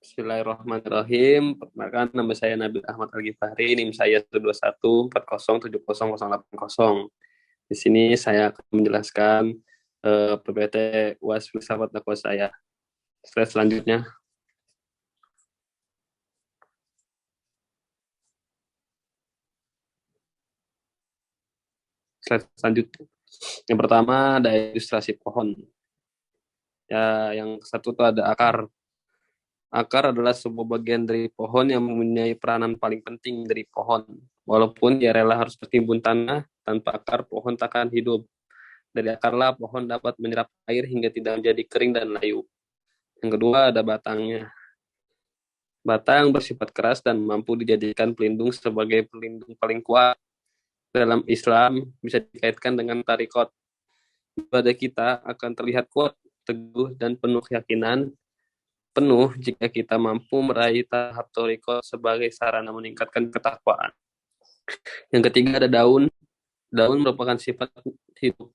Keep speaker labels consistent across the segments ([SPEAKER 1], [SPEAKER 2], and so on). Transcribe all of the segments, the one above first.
[SPEAKER 1] Bismillahirrahmanirrahim. Perkenalkan nama saya Nabil Ahmad Al-Ghifari, NIM saya 12140708080. Di sini saya akan menjelaskan PPT UAS Filsafat Dakwah saya. Slide selanjutnya. Slide selanjutnya. Yang pertama ada ilustrasi pohon. Ya, yang satu itu ada akar. Akar adalah sebuah bagian dari pohon yang mempunyai peranan paling penting dari pohon. Walaupun ia rela harus bertimbun tanah, tanpa akar pohon takkan hidup. Dari akarlah pohon dapat menyerap air hingga tidak menjadi kering dan layu. Yang kedua ada batangnya. Batang bersifat keras dan mampu dijadikan pelindung sebagai pelindung paling kuat. Dalam Islam bisa dikaitkan dengan tarikot. Ibadah kita akan terlihat kuat, teguh, dan penuh keyakinan penuh jika kita mampu meraih tahap tarikot sebagai sarana meningkatkan ketakwaan. Yang ketiga ada daun. Daun merupakan sifat hidup.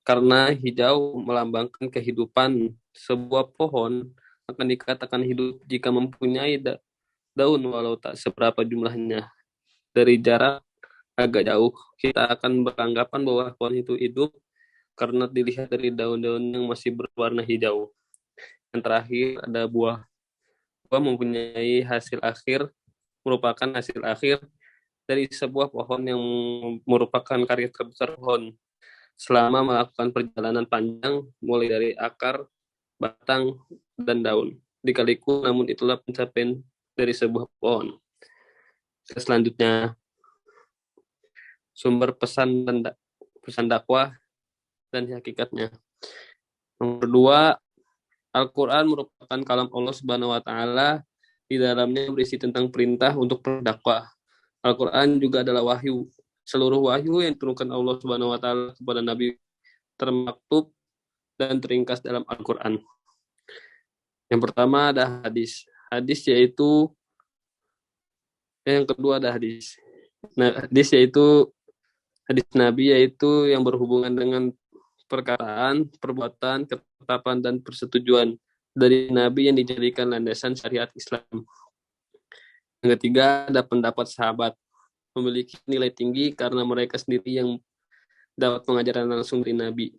[SPEAKER 1] Karena hijau melambangkan kehidupan, sebuah pohon akan dikatakan hidup jika mempunyai daun walau tak seberapa jumlahnya. Dari jarak agak jauh, kita akan beranggapan bahwa pohon itu hidup karena dilihat dari daun-daun yang masih berwarna hijau. Yang terakhir ada buah. Buah mempunyai merupakan hasil akhir dari sebuah pohon yang merupakan karya terbesar pohon. Selama melakukan perjalanan panjang, mulai dari akar, batang, dan daun. Dikaliku, namun itulah pencapaian dari sebuah pohon. Selanjutnya, sumber pesan dakwah dan hakikatnya. Nomor 2, Al-Quran merupakan kalam Allah Subhanahu wa Ta'ala. Di dalamnya berisi tentang perintah untuk berdakwah. Al-Quran juga adalah wahyu. Seluruh wahyu yang diturunkan Allah Subhanahu wa Ta'ala kepada Nabi termaktub dan teringkas dalam Al-Quran. Yang pertama ada hadis. Yang kedua ada hadis. Nah, hadis Nabi yaitu yang berhubungan dengan perkataan, perbuatan, ketetapan, dan persetujuan dari Nabi yang dijadikan landasan syariat Islam. Yang ketiga ada pendapat sahabat. Memiliki nilai tinggi karena mereka sendiri yang dapat pengajaran langsung dari Nabi.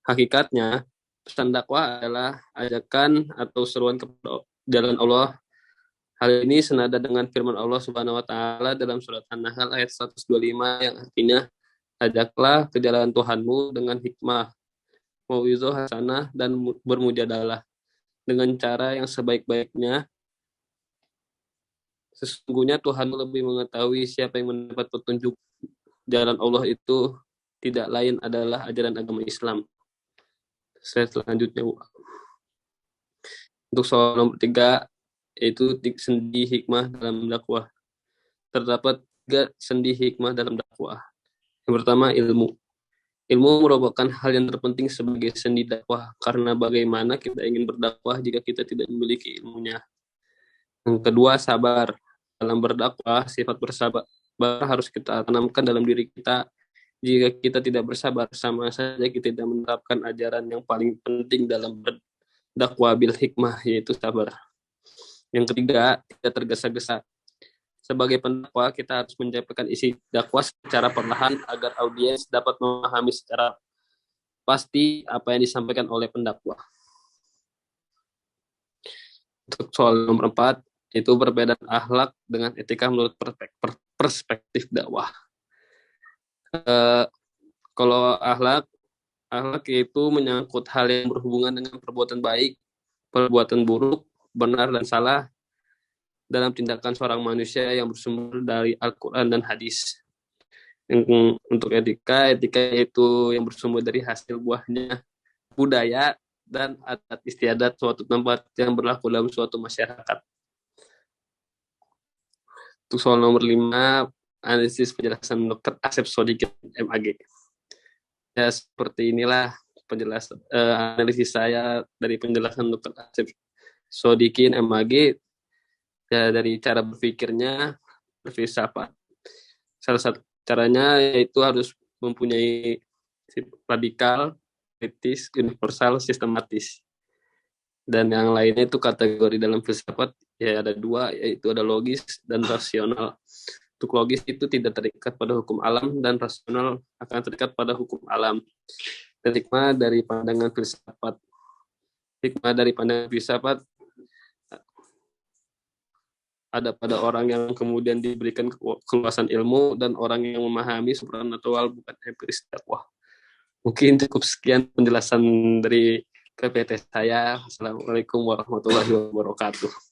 [SPEAKER 1] Hakikatnya, pesan dakwah adalah ajakan atau seruan kepada jalan Allah. Hal ini senada dengan firman Allah Subhanahu wa Ta'ala dalam surat An-Nahl ayat 125 yang artinya, ajaklah ke jalan Tuhanmu dengan hikmah, mau'izah hasanah, dan bermujadalah dengan cara yang sebaik-baiknya. Sesungguhnya Tuhan lebih mengetahui siapa yang mendapat petunjuk. Jalan Allah itu tidak lain adalah ajaran agama Islam. Selanjutnya, untuk soal nomor 3, yaitu sendi hikmah dalam dakwah. Terdapat 3 sendi hikmah dalam dakwah. Yang pertama, ilmu. Ilmu merupakan hal yang terpenting sebagai sendi dakwah, karena bagaimana kita ingin berdakwah jika kita tidak memiliki ilmunya. Yang kedua, sabar. Dalam berdakwah, sifat bersabar harus kita tanamkan dalam diri kita. Jika kita tidak bersabar, sama saja kita tidak menerapkan ajaran yang paling penting dalam berdakwah bil hikmah, yaitu sabar. Yang ketiga, tidak tergesa-gesa. Sebagai pendakwah, kita harus menyampaikan isi dakwah secara perlahan agar audiens dapat memahami secara pasti apa yang disampaikan oleh pendakwah. Untuk soal nomor 4, itu perbedaan akhlak dengan etika menurut perspektif dakwah. Kalau akhlak itu menyangkut hal yang berhubungan dengan perbuatan baik, perbuatan buruk, benar dan salah dalam tindakan seorang manusia yang bersumber dari Al-Quran dan hadis. Untuk etika itu yang bersumber dari hasil buahnya budaya dan adat istiadat suatu tempat yang berlaku dalam suatu masyarakat. Untuk soal nomor 5, analisis penjelasan Dr. Asep Sodikin MAG. Ya, seperti inilah analisis saya dari penjelasan Dr. Asep Sodikin MAG. Ya, dari cara berpikirnya berfilsafat. Salah satu caranya yaitu harus mempunyai radikal, kritis, universal, sistematis. Dan yang lainnya itu kategori dalam filsafat ya ada dua, yaitu ada logis dan rasional. Untuk logis itu tidak terikat pada hukum alam dan rasional akan terikat pada hukum alam. Hikmah dari pandangan filsafat. Hikmah dari pandangan filsafat ada pada orang yang kemudian diberikan keluasan ilmu dan orang yang memahami supranatural bukan empiris dakwah. Mungkin cukup sekian penjelasan dari PPT saya. Assalamualaikum warahmatullahi wabarakatuh.